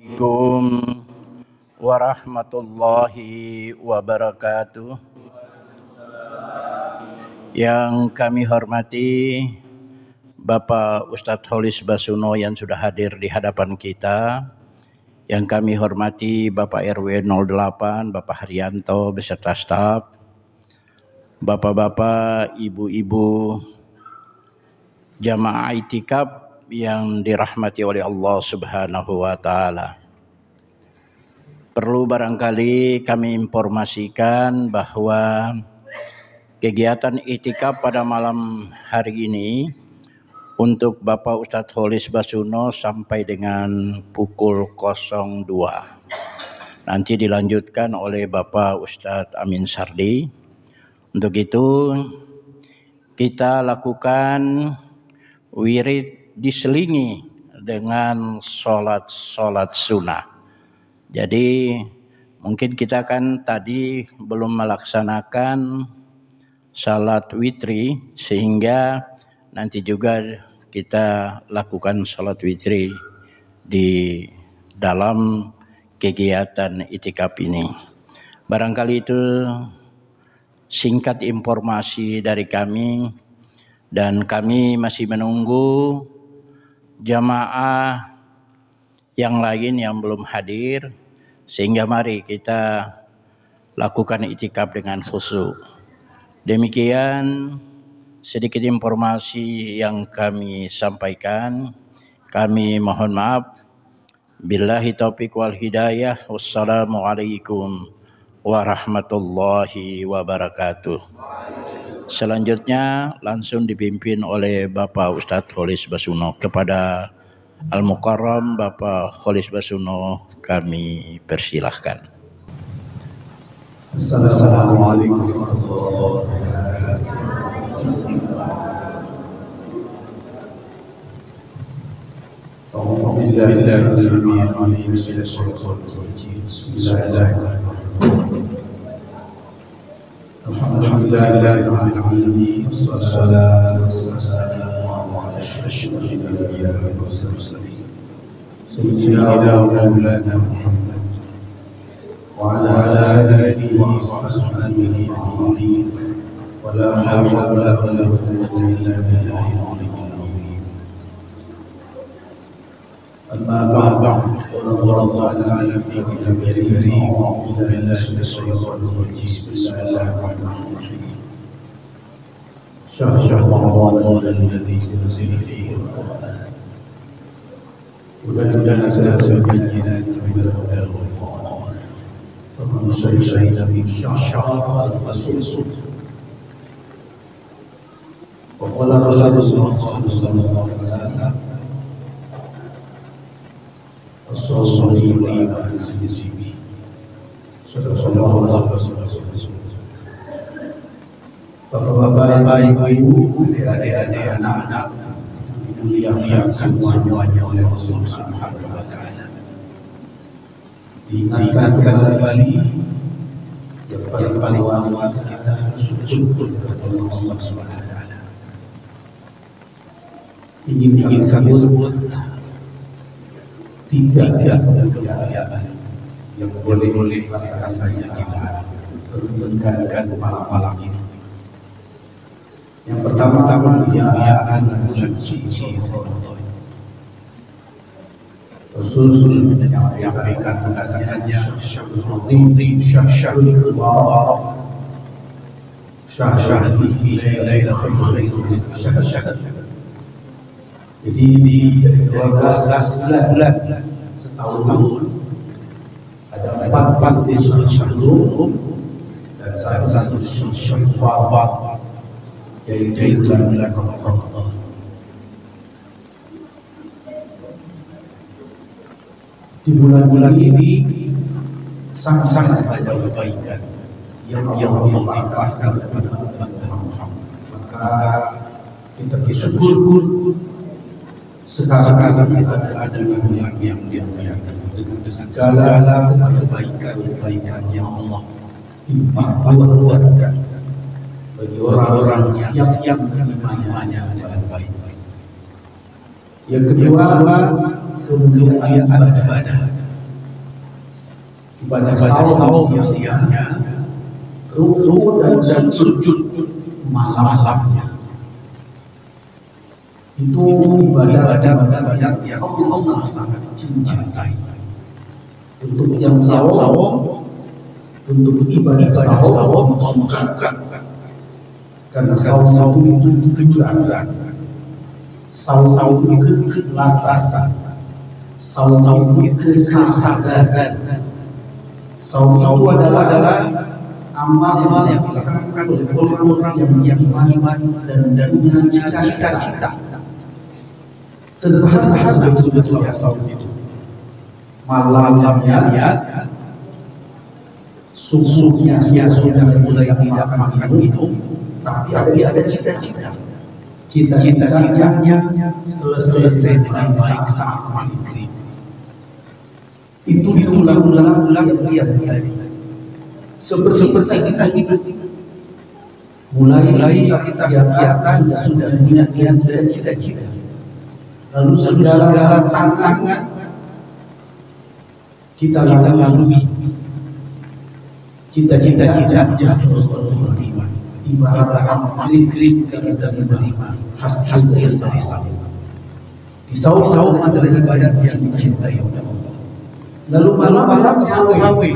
Assalamualaikum warahmatullahi wabarakatuh. Yang kami hormati Bapak Ustadz Kholis Basuno yang sudah hadir di hadapan kita. Yang kami hormati Bapak RW 08, Bapak Haryanto beserta staf, Bapak-bapak, ibu-ibu, jamaah itikaf yang dirahmati oleh Allah Subhanahu wa Ta'ala. Perlu barangkali kami informasikan bahwa kegiatan itikaf pada malam hari ini untuk Bapak Ustadz Kholis Basuno sampai dengan pukul 02. Nanti dilanjutkan oleh Bapak Ustadz Amin Sardi. Untuk itu kita lakukan wirid diselingi dengan sholat sunnah. Jadi mungkin kita kan tadi belum melaksanakan salat witri, sehingga nanti juga kita lakukan salat witri di dalam kegiatan itikaf ini. Barangkali itu singkat informasi dari kami, dan kami masih menunggu jamaah yang lain yang belum hadir, sehingga mari kita lakukan itikaf dengan khusyuk. Demikian sedikit informasi yang kami sampaikan. Kami mohon maaf. Billahi taufiq wal hidayah. Wassalamualaikum warahmatullahi wabarakatuh. Selanjutnya langsung dipimpin oleh Bapak Ustadz Kholis Basuno. Kepada Al-Mukarram Bapak Kholis Basuno kami persilahkan. Assalamualaikum warahmatullahi wabarakatuh. Alhamdulillahirabbil alamin, wassalatu wassalamu ala asyrafil anbiya'i wal mursalin, sayyidina wa maulana Muhammad wa ala alihi wa ashabihi ajma'in. Wa la hawla wa la quwwata illa billahil aliyyil azim. Amma ba'd. قال الله تعالى في كتابه الكريم: أعوذ بالله من الشيطان الرجيم. بسم الله الرحمن الرحيم. شهر رمضان الذي أنزل فيه القرآن هدى للناس وبينات من الهدى والفرقان فمن شهد منكم الشهر فليصم. وقال رسول الله صلى الله عليه وسلم: As-salih lima al-sibih. Sallallahu alaihi wasallam. Bapak-bapak, ibu-ibu, adik-adik, anak-anak dimuliakan semuanya oleh Allah Subhanahu wa Ta'ala. Diingatkan kembali yang paling awal kita syukur kepada Allah Subhanahu wa Ta'ala. Ingin kami sebut tiga kemuliaan yang boleh rasanya kita meninggalkan malam ini. Yang pertama kemuliaan bulan suci Ramadan. Rasul menyampaikan kata-katanya syahrul syahrul mubarak, syahrul fi lailatul khairul syahr. Jadi di 12 bulan setahun ada 4 disebut syahrul dan satu disebut syawal, yaitu bulan Ramadan. Di bulan-bulan ini sangat banyak kebaikan yang Allah limpahkan kepada umat Muhammad. Maka kita bersyukur sekarang kita ada di bulan yang dimuliakan dengan segala kebaikan yang Allah limpahkan bagi orang-orang yang siap menerimanya dengan baik. Yang kedua, kemuliaan ibadah. ibadah saum siangnya, ruku dan sujud malamnya. Itu ibadah yang Allah sangat cintai. Untuk yang saum, untuk ibadah saum Allah suka. Karena saum itu kejujuran, saum itu keikhlasan, saum itu kesabaran, saum itu adalah amal yang dilakukan oleh orang yang beriman dan punya cita-cita. Sederhana sebetulnya saum itu. Malamnya lihat, susunya sudah mulai tidak makan minum, tapi ada cita-cita. Cita-citanya selesai dengan baik saat maghrib. Itu ulang-ulang dia tadi. Seperti kita hidup. Mulai kita kegiatan sudah punya niat dan cita-cita. Lalu segala tantangan kita lalui. Cita-citanya harus beriman. Ibarat maghrib kita menerima hasil dari saum. Di saum adalah ibadat yang dicintai oleh Allah. Lalu malam-malamnya tarawih,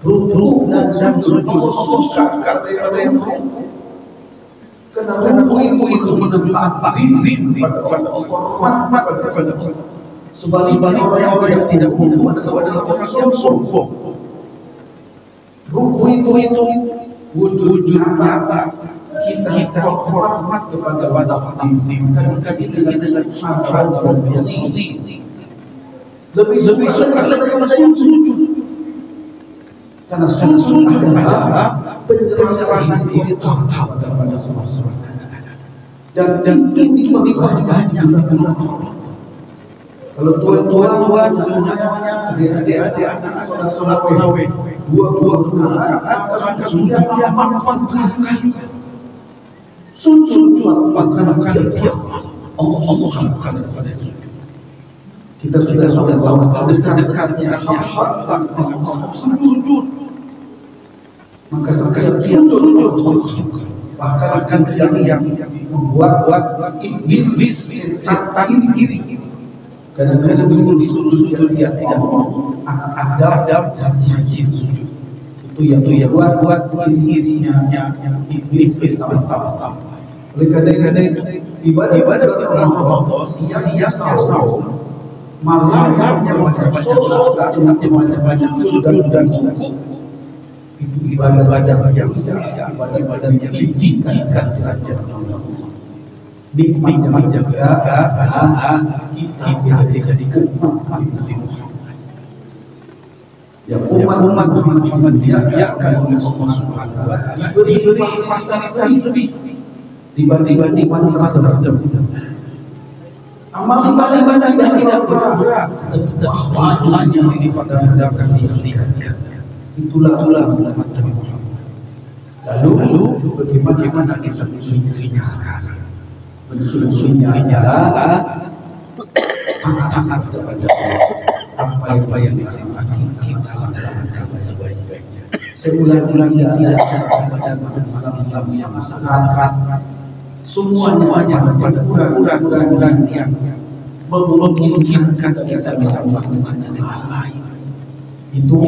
rukuk dan sujud. Allah suka ada yang rukuk. Karena rukuk itu menambah izin pada Allah, rahmat kepada Allah. Sebaliknya orang yang tidak rukuk adalah orang yang sombong. Rukuk itu wujud nyata kita hormat kepada Allah. Karena kita dengan sabar dan izin. Lebih suka daripada yang sujud. Karena sujud adalah penyerahan diri total kepada Allah SWT. Dan ini ibadahnya adalah Allah. Kalau tuan-tuan adik-adik anak salat tarawih, dua rakaat sudah 80 kali. Sujud 80 kali tiap malam. Allah suka kepada sujud. Kita sudah tahu sedekatnya hamba dengan Allah sujud. Maka setiap sujud Allah suka. Bahkan yang membuat iblis setan iri. Kadang-kadang begitu disuruh sujud dia tidak mau. Ada dan jin sujud. Itu yang buat dirinya iblis tahu. Oleh kadang-kadang ibadah Ramadan siangnya saum, malamnya baca surat, baca sudah dan buku. Itu ibadah yang ditinggikan derajat Allah. Nikmat jaga kita dikenal di Muhammad. Ya umat Muhammad diakan oleh Allah Subhanahu wa taala diberi fasilitas lebih dibanding nikmat terdahulu. Amal ibadah yang tidak berat, pahalanya dilipat gandakan dilihatkan. Itulah umat Nabi Muhammad. Lalu bagaimana kita menyusuinya sekarang? Menyusuinya adalah taat kepada Allah. Apa yang diperintahkan kita laksanakan sebaik-baiknya. Sebulan-bulannya tidak ada malam Islam yang sangat semuanya pada bulan-bulan yang memungkinkan kita bisa melakukannya dengan baik. Itu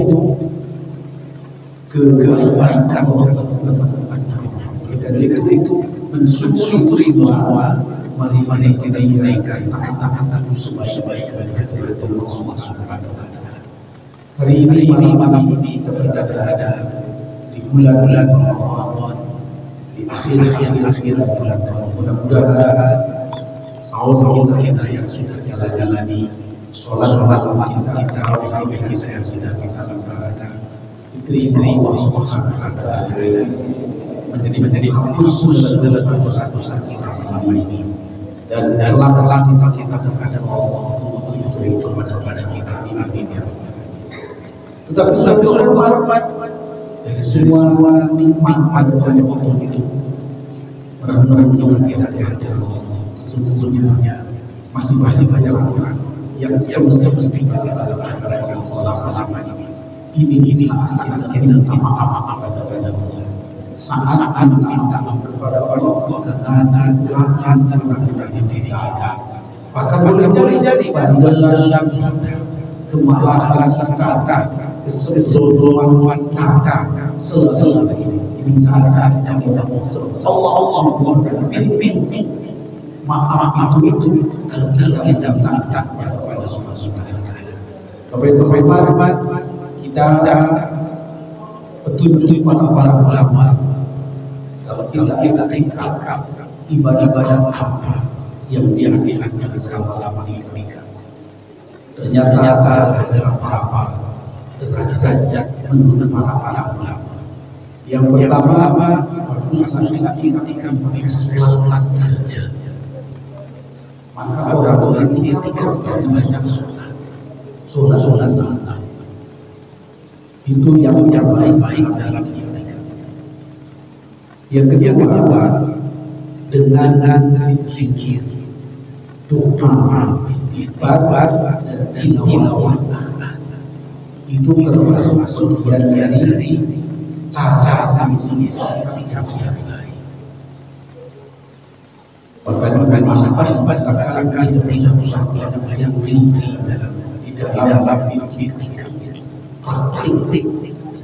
kebaikan teman-teman Nabi Muhammad. Dan itu mensyukuri semua. Mari kita inaikan taat sebaik-baiknya kepada Allah Subhanahu wa taala. Hari ini malam ini kita berada di bulan-bulan Ramadan, di akhir bulan Ramadan. Mudah-mudahan saum kita yang sudah jalani, sholat kita, tarawih kita yang sudah kita laksanakan, diterima Allah Subhanahu wa taala menjadi khusus segala dosa-dosa kita selama ini. Dan selama kita kepada Allah itu kepada kita. Amin ya Rabbal. Tetapi sudah hormat dari semua nikmat pada Allah itu. Mudah-mudahan kita dihadiri Allah. Sesungguhnya masih banyak orang yang semestinya kita lakukan Allah selama ini. Ini saat kita minta maaf kepada Allah. Saat minta maaf kepada Allah karena kelemahan diri kita. Maka boleh jadi dalam kemalasan kata, kesombongan kata, selesai ini saat kita minta maaf. Allah pimpin maaf itu kalau kita minta kepada Allah. Bapak kita petunjuk para ulama kalau kita tingkatkan ibadah apa yang dia dilakukan selama ini. Ternyata ada beberapa derajat menurut para ulama. Yang pertama harus kita sholat saja. Maka orang-orang ini tingkatkan banyak sholat malam. Itu yang baik dalam ibadah. Yang kedua dengan zikir, doa, istighfar dan tilawah. Itu termasuk dari cara kami bisa yang baik. Bahkan tidak usah yang tinggi di dalam praktik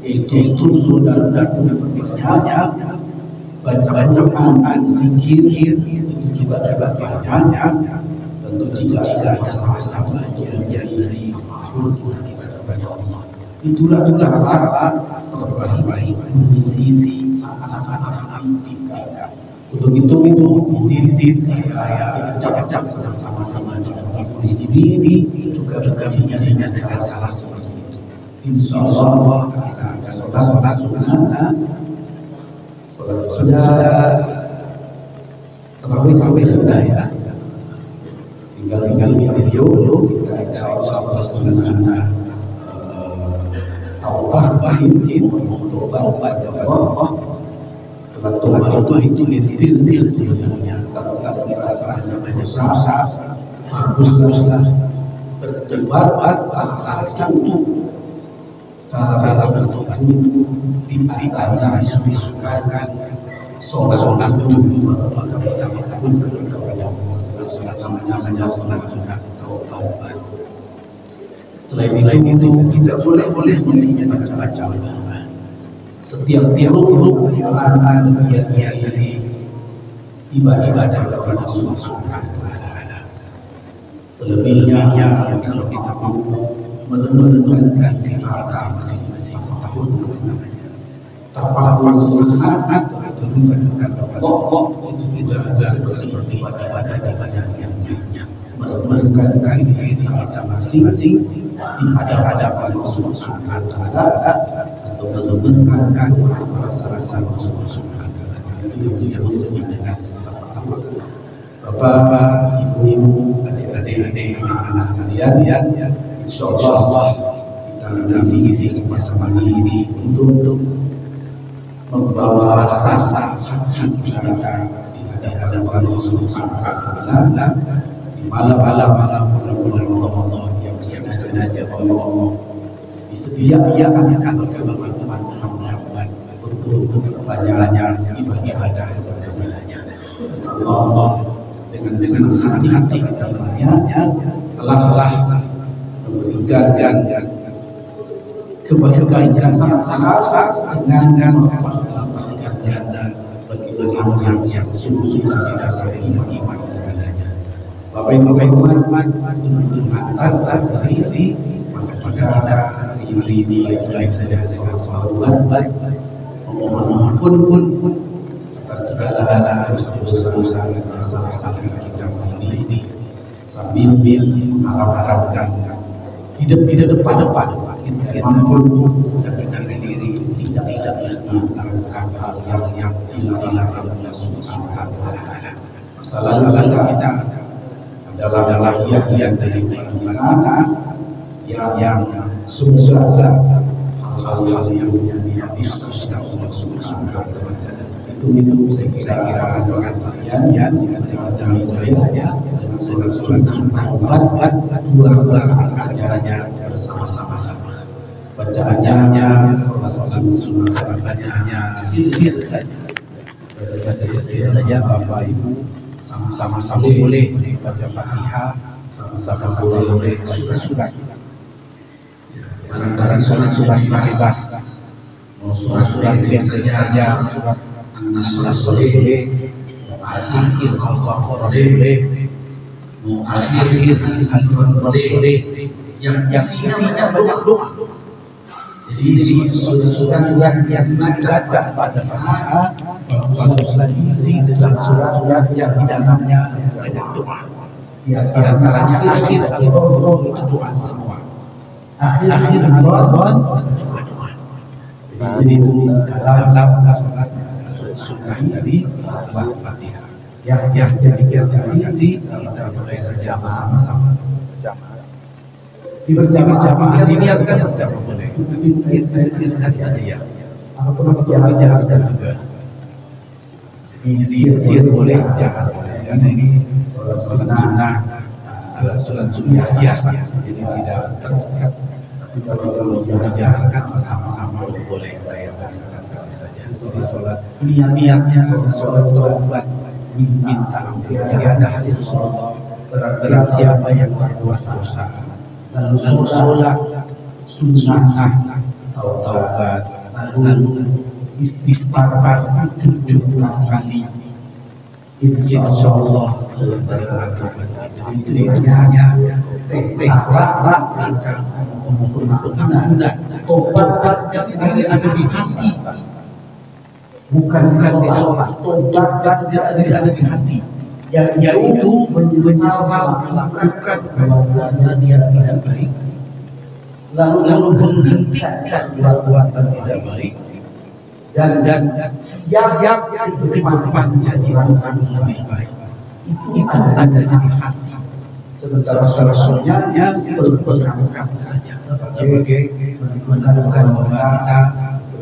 itu sudah berikutnya baca Quran, zikir itu juga banyak. Tentu jika ada sama-sama yang dari kepada Allah. Itulah cara terbaik mengisi sama-sama kita. Untuk itu saya ajak sama-sama dengan di sini juga visinya dengan salah seperti itu. Insya Allah kita akan sholat sunnah, sudah terawih sudah ya. Tinggal video kita sholat sunnah. Taubat untuk taubat Allah. Taubat itu istilah sebenarnya. Kalau kita merasa banyak dosa, haruslah bertobat. Salah satu cara bertobat itu ditanya yang disukakan sholat dulu baru kita mengaku kepada Allah. Namanya sholat sunnah taubat. Selain itu kita boleh mengisinya baca setiap rukun amalan yang dari ibadah kepada Allah Subhanahu wa taala. Selebihnya kalau kita mau menentukan diri kita masing-masing tahun namanya. Tanpa sesaat atau menentukan pokok itu tidak seperti ibadah yang lainnya. Menentukan diri kita masing-masing di hadapan Allah Subhanahu wa taala atau menentukan rasa-rasa Allah Subhanahu wa taala. Itu yang disebut dengan Bapak, Ibu, adik-adik, anak sekalian, insya Allah kita mengisi sama ini untuk membawa rasa hati kita di hadapan Allah Subhanahu wa taala di malam-malam bulan Ramadan yang sengaja Allah disediakan kepada umat Muhammad untuk banyak ibadah kepada-Nya. Allah dengan senang hati kita telah memberikan kebaikan yang sangat dengan ganda bagi orang yang sungguh-sungguh tidak beriman kepada-Nya. Bapak-bapak umat mengantar diri pada hari ini baik saja dengan salawat, memohon ampun atas segala dosa-dosa kita sendiri sambil mengharapkan hidup depan kita mampu menjaga diri tidak lagi melakukan hal yang dilarang Allah Subhanahu wa taala. Masalah kita adalah yang dari mana yang sudah hal-hal yang dihapuskan Allah Subhanahu wa taala. Itu saya kira doa sekalian dari saya saja dengan surat taubat dua acaranya bersama-sama. bacaannya, sholat sunnah bacaannya sir saja. Baca saja Bapak Ibu sama-sama boleh baca Fatihah, sama-sama boleh baca surat. Barangkali surat bebas, mau surat biasa saja, surat An-Nas boleh, akhir Al-Baqarah boleh, mau akhir Al-Quran boleh, yang isinya banyak doa. Jadi surat-surat yang dibaca pada Fatihah bagus lagi dengan surat-surat yang di dalamnya banyak doa. Di antaranya akhir Al-Baqarah itu doa semua. Akhir Al-Baqarah juga doa. Jadi itu dalam sholat sunnah dari salat Fatihah. Yang kasih kita mulai saja bersama-sama. Berjamaah diniatkan berjamaah boleh. Tapi mungkin saya sirkan saja ya. Apapun dijaharkan juga. Jadi sir boleh, jangan boleh. Karena ini sholat sunnah biasa. Jadi tidak terikat. Tapi kalau mau dijaharkan bersama-sama boleh. Saya katakan saja. Jadi sholat niatnya sholat taubat minta ampun. Jadi ada hadis Rasulullah, barang siapa yang berbuat dosa lalu sholat sunnah taubat lalu istighfar 70 kali, insya Allah itu hanya rangka pengampunan. Tobatnya sendiri ada di hati, bukan di sholat. Tobatnya sendiri ada di hati, yaitu menyesal melakukan perbuatan yang tidak baik, lalu menghentikan perbuatan tidak baik, dan siap bermanfaat jadi orang lebih baik. Itu ada di hati. Sementara sholatnya berangkat saja sebagai menunjukkan bahwa kita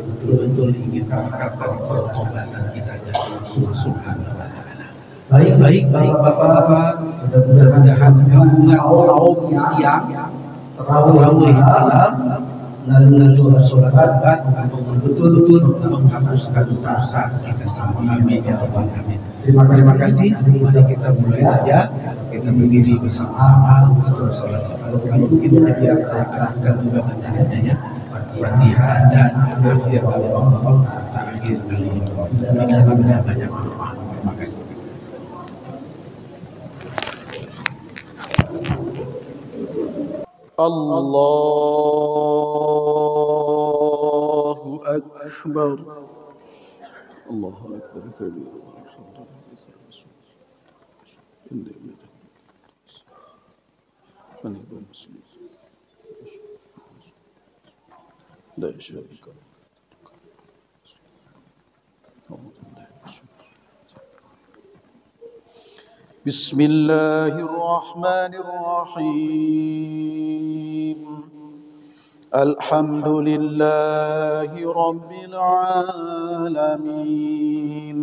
betul-betul ingin mengangkatkan pertobatan kita dari Allah Subhanahu wa Ta'ala. Baik Bapak-bapak, mudah-mudahan hubungan saum siang, tarawih malam, lalu sholat untuk betul-betul menghapuskan dosa kita semua. Amin ya rabbal alamin. Terima kasih. Mari kita mulai saja. Kita berdiri bersama-sama untuk sholat. Kalau begitu biar saya keraskan juga bacaannya ya. Fatihah dan akhir Al-Baqarah serta akhir kali ini. Mudah-mudahan banyak manfaat. Terima kasih. Allahu Akbar. Allahu Akbar kabir. لا شريك له. بسم الله الرحمن الرحيم. الحمد لله رب العالمين.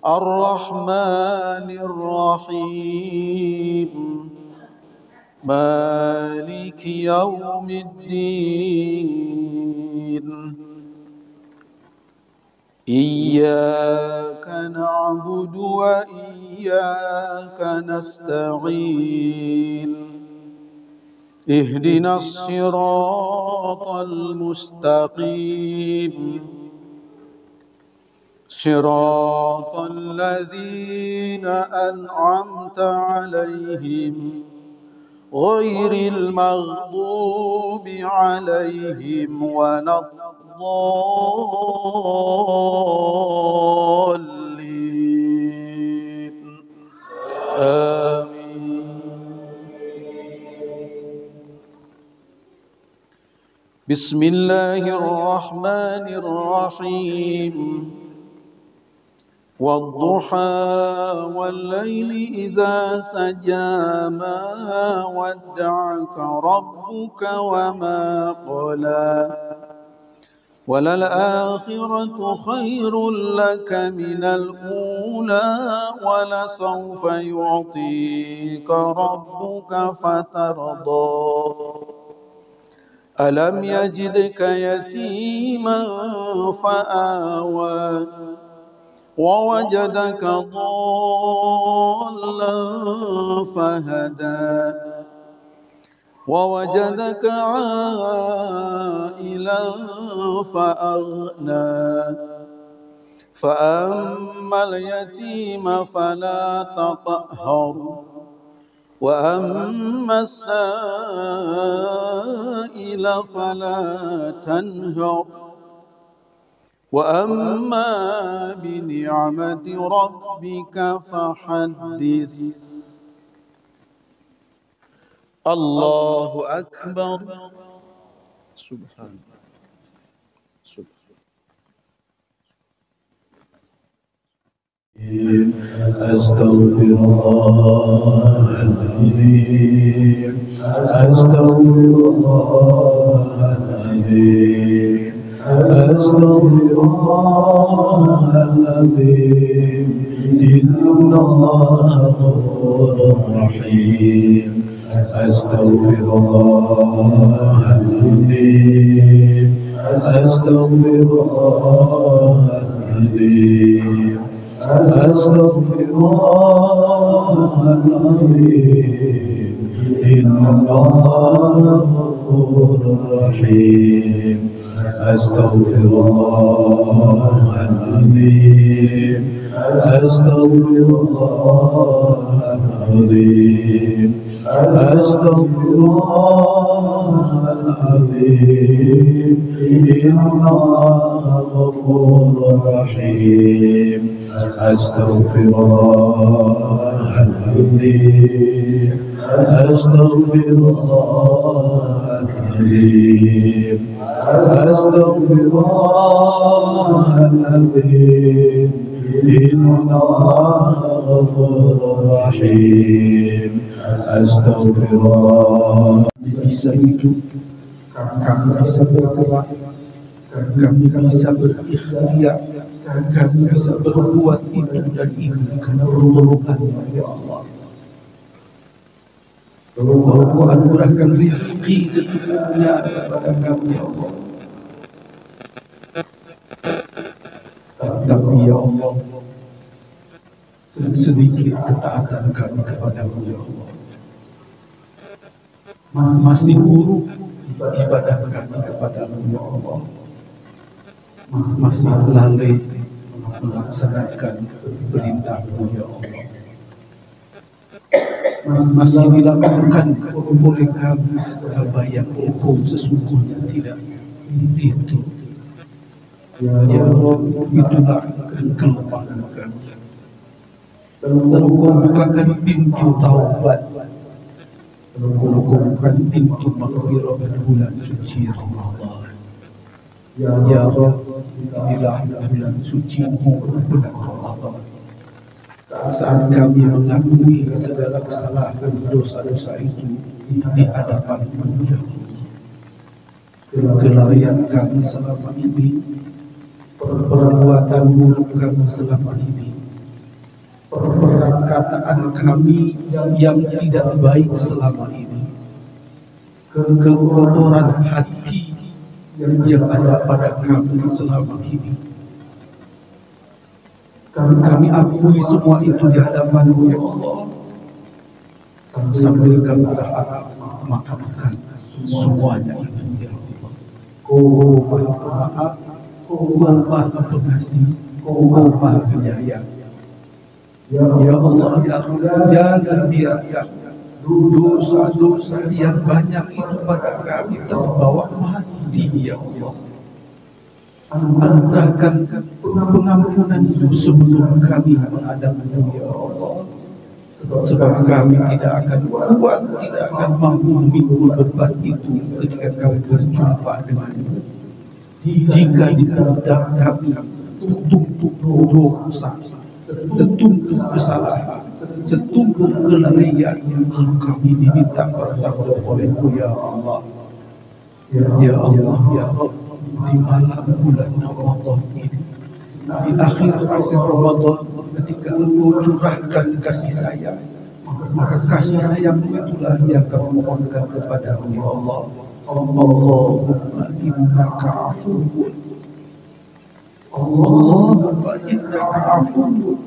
الرحمن الرحيم. مالك يوم الدين. إياك نعبد وإياك نستعين. اهدنا الصراط المستقيم. صراط الذين أنعمت عليهم غير المغضوب عليهم ولا الضالين. آمين. بسم الله الرحمن الرحيم. والضحى والليل إذا سجى ما ودعك ربك وما قلى وللآخرة خير لك من الأولى ولسوف يعطيك ربك فترضى. ألم يجدك يتيما فآوى ووجدك ضالا فهدى ووجدك عائلا فأغنى فأما اليتيم فلا تقهر وأما السائل فلا تنهر وأما بنعمة ربك فحدث. الله أكبر. سبحان الله. أستغفر الله العظيم أستغفر الله العظيم أستغفر الله العظيم إن الله غفور رحيم أستغفر الله العظيم أستغفر الله العظيم أستغفر الله العظيم إن الله غفور رحيم أستغفر الله العظيم أستغفر الله العظيم أستغفر الله العظيم إن الله غفور رحيم أستغفر الله العظيم أستغفر الله العظيم أستغفر الله العظيم إن الله غفور رحيم أستغفر الله. Bisa hidup, kami bisa bergerak, kami bisa berikhtiar, kami bisa berbuat itu dan itu karena pertolongan-Mu ya Allah. Kau anugerahkan rezeki secukupnya kepada kami ya Allah. Tapi ya Allah, sedikit ketaatan kami kepada-Mu ya Allah. Masih buruk ibadah kami kepada-Mu ya Allah. Masih lalai melaksanakan perintah-Mu ya Allah. Masih dilakukan oleh kami apa yang Engkau sesungguhnya tidak itu. Ya Allah, itulah kelemahan kami. Lalu Kau bukakan pintu taubat. Lalu Kau bukakan pintu maghfirah pada bulan suci Ramadan. Ya Rabb, inilah bulan suci-Mu bulan Ramadan. Saat kami mengakui segala kesalahan dosa-dosa itu di hadapan-Mu ya Allah. Kelalaian kami selama ini, perbuatan buruk kami selama ini, perkataan kami yang tidak baik selama ini, kekotoran hati yang ada pada kami selama ini. Kami akui semua itu di hadapan-Mu ya Allah, sambil kami berharap maafkan semuanya ya Allah. Kau Maha Pemaaf, Kau Maha Pengasih, Kau Maha Penyayang. Ya Allah, ya Rabb, jangan biarkan dosa-dosa yang banyak itu pada kami terbawa mati ya Allah. Anugerahkan pengampunan itu sebelum kami menghadap-Mu ya Allah. Sebab kami tidak akan kuat, tidak akan mampu memikul beban itu ketika kami berjumpa dengan-Mu. Jika di pundak kami setumpuk dosa, setumpuk kesalahan, setumpuk kelalaian yang kami diminta bertanggung oleh-Mu ya Allah. Ya Allah, ya Rabb, di malam bulan Ramadan ini, di akhir Ramadan, ketika Engkau curahkan kasih sayang, maka kasih sayang itulah yang kami mohonkan kepada-Mu ya Allah. Allahumma innaka afuwun, Allahumma innaka afuwun,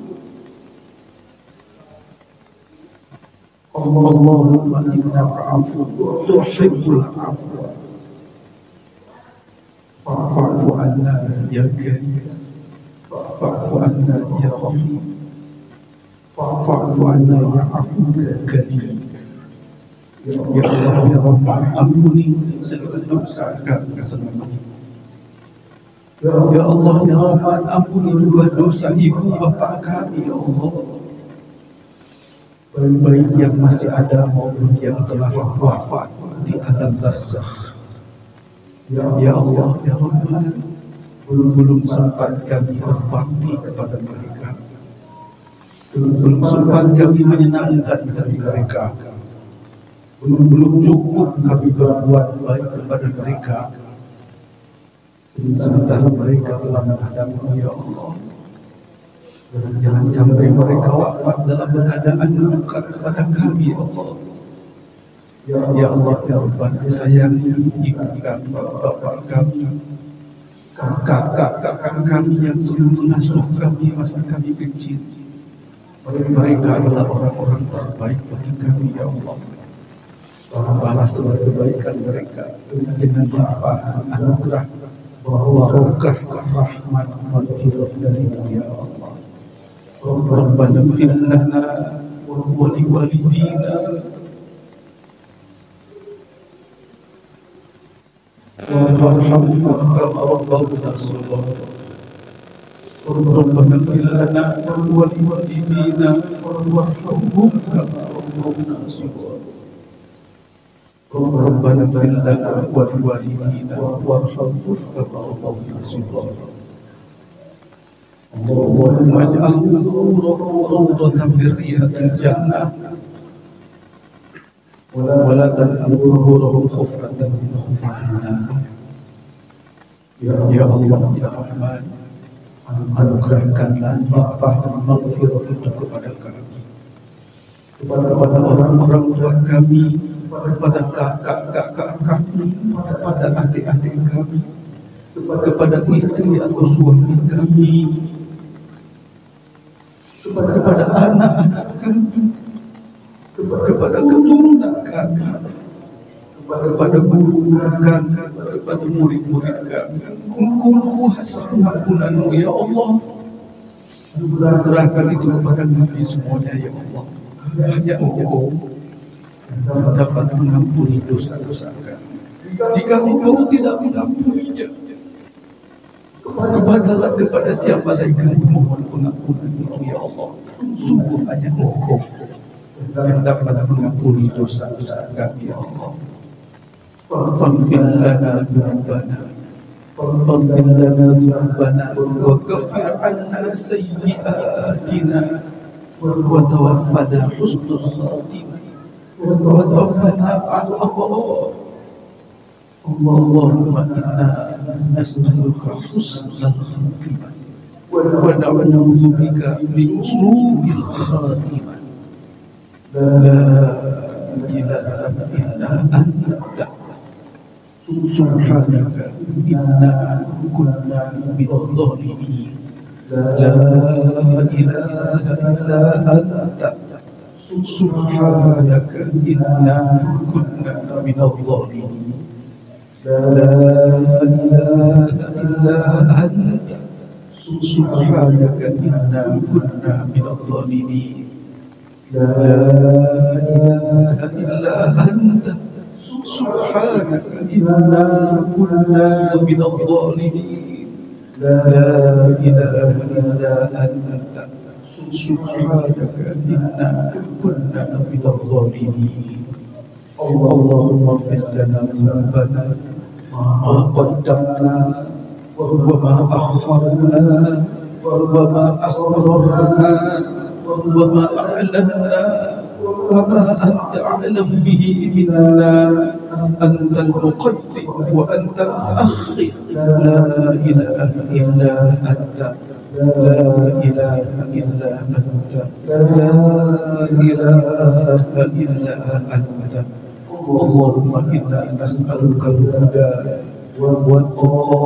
Allahumma innaka afuwun tuhibbul afwa fa'fu anna ya karim, fa'fu anna ya rahim, fa'fu anna ya afuwun karim. Ya Allah ya Rabb, ampuni segala dosa kami selama ini. Ya Allah ya Rahman, ampuni juga dosa ibu bapa kami ya Allah, baik yang masih ada maupun yang telah wafat di alam barzakh. Ya Allah ya Rahman, belum sempat kami berbakti kepada mereka, belum sempat kami menyenangkan dari mereka, belum cukup kami berbuat baik kepada mereka, sementara mereka telah menghadapmu ya Allah. Jangan sampai mereka wafat dalam keadaan luka kepada kami ya Allah. Ya Allah ya Rabbana, sayangi ibu kami, bapak kami, kakak kami yang selalu mengasuh kami masa kami kecil. Mereka adalah orang-orang terbaik bagi kami ya Allah. Balas semua kebaikan mereka dengan limpahan anugerah, barokah, rahmat, maghfirah darimu ya Allah. Rabbana ighfir lana wa liwalidina warhamhum kama rabbawna shaghira. Rabbana ighfir lana wa liwalidina warhamhum kama rabbawna shaghira. Rabbana ighfir lana wa liwalidina warhamhum kama rabbawna shaghira. Allahumma ij'alhu rawdatan min riyadil jannah wa la taj'alhu khufratan min khufratin nar. Ya Allah ya Rahman, anugerahkanlah limpah dan maghfirah itu kepada kami, kepada orang-orang tua kami, kepada kakak kami, kepada adik-adik kami, kepada istri atau suami kami, kepada anak-anak kami, kepada keturunan kami, kepada guru kami, kepada murid-murid kami. Engkau hasbunallahu ya Allah. Anugerahkan itu kepada kami semuanya ya Allah. Hanya Engkau yang dapat mengampuni dosa-dosa kami. Jika Engkau tidak mengampuninya, kepada siapa lagi kami mohon pengampunan itu ya Allah. Sungguh hanya Engkau yang dapat mengampuni dosa-dosa kami ya Allah. Faghfir lana dzunubana wa kaffir 'anna sayyi'atina wa tawaffana husnul khatimah wa tawaffana 'alal abrar. Allahumma inna nas'aluka husnal khatimah wa na'udzu bika min su'il khatimah. La ilaha illa anta subhanaka inna kunna minadh dhalimin. La ilaha illa anta subhanaka inna kunna minadh dhalimin. La ilaha illa anta subhanaka inna kunna minadh dhalimin. La ilaha illa anta subhanaka inna kunna minadh dhalimin. La ilaha illa anta subhanaka inna kunna minadh dhalimin. Allahumma ighfir lana dzunubana ma qaddamna wa ma akharna wa ma asrarna wa ma a'lanna wa ma anta a'lam bihi minna. Anta al-muqaddim wa anta al-mu'akhkhir. La ilaha illa anta. La ilaha illa anta. La ilaha illa anta. اللهم إنا نسألك الهدى والتقى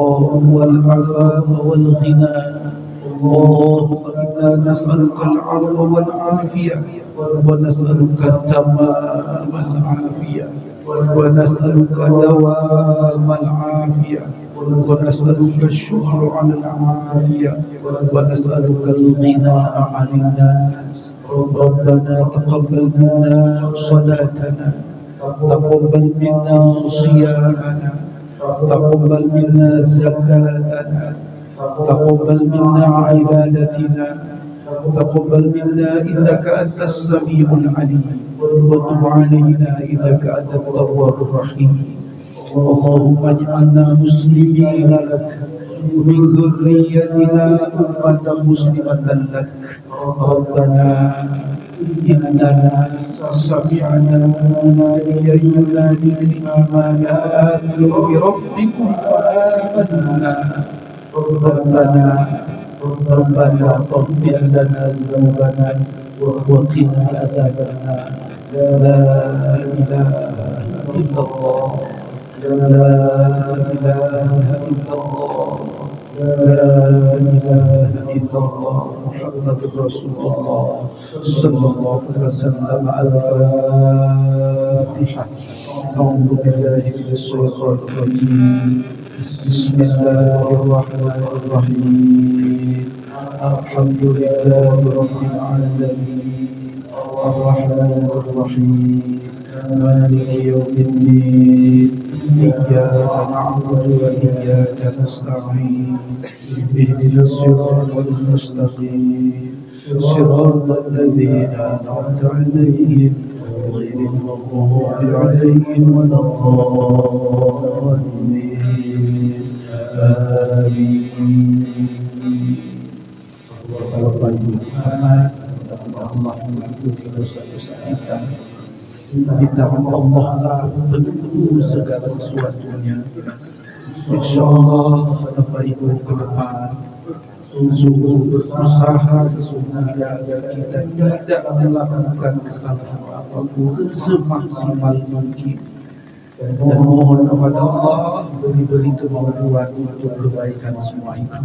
والعفاف والغنى. اللهم إنا نسألك العفو والعافية، ونسألك تمام العافية، ونسألك دوام العافية، ونسألك الشكر على العافية، ونسألك الغناء عن الناس. ربنا تقبل منا صلاتنا، تقبل منا صيامنا، تقبل منا زكاتنا، تقبل منا عبادتنا، تقبل منا إنك أنت السميع العليم، وتب علينا إنك أنت التواب الرحيم. اللهم اجعلنا مسلمين لك، من ذريتنا أمة مسلمة لك. ربنا إننا سمعنا مناديا ينادي للإيمان أن آمنوا بربكم فآمنا. ربنا فاغفر لنا ذنوبنا وقنا عذاب النار. لا إله إلا الله، لا إله إلا الله، لا إله إلا الله، محمد رسول الله صلى الله عليه وسلم. الفاتحة. أعوذ بالله من الشيطان الرجيم. بسم الله الرحمن الرحيم. الحمد لله رب العالمين، الرحمن الرحيم، مالك يوم الدين. إياك نعبد وإياك نستعين. اهدنا الصراط المستقيم، صراط الذين أنعمت عليهم غير المغضوب عليهم ولا الضالين. آمين. Bapak Ibu Muhammad, Allah mengampuni dosa-dosa kita. Di tangan Allah lah penuh segala sesuatunya. Insya Allah Bapak Ibu ke depan sungguh berusaha sesungguhnya agar kita tidak melakukan kesalahan apapun semaksimal mungkin, dan mohon kepada Allah beri kemampuan untuk kebaikan semua itu.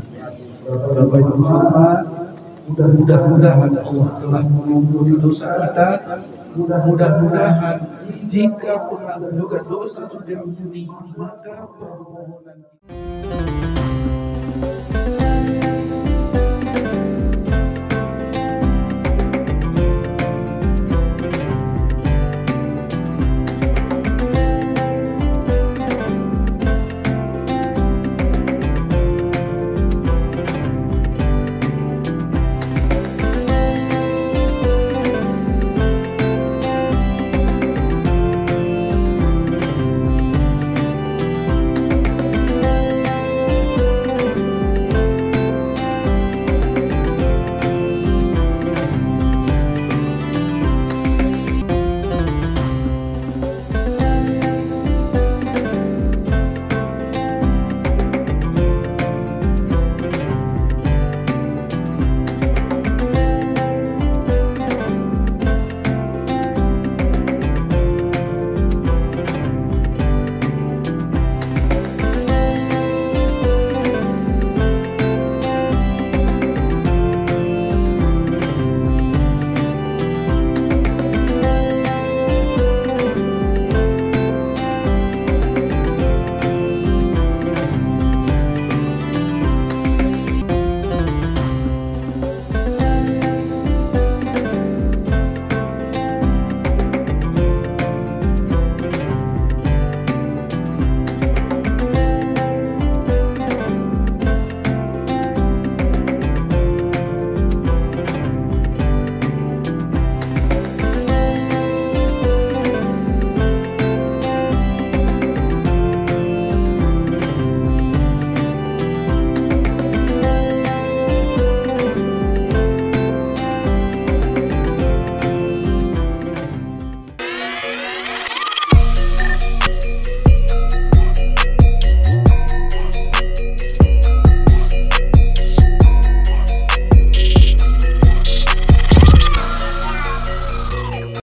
Bapak Ibu Muhammad, mudah-mudahan Allah telah mengampuni dosa kita. Mudah-mudahan jika pernah juga dosa sudah diampuni, maka permohonan kita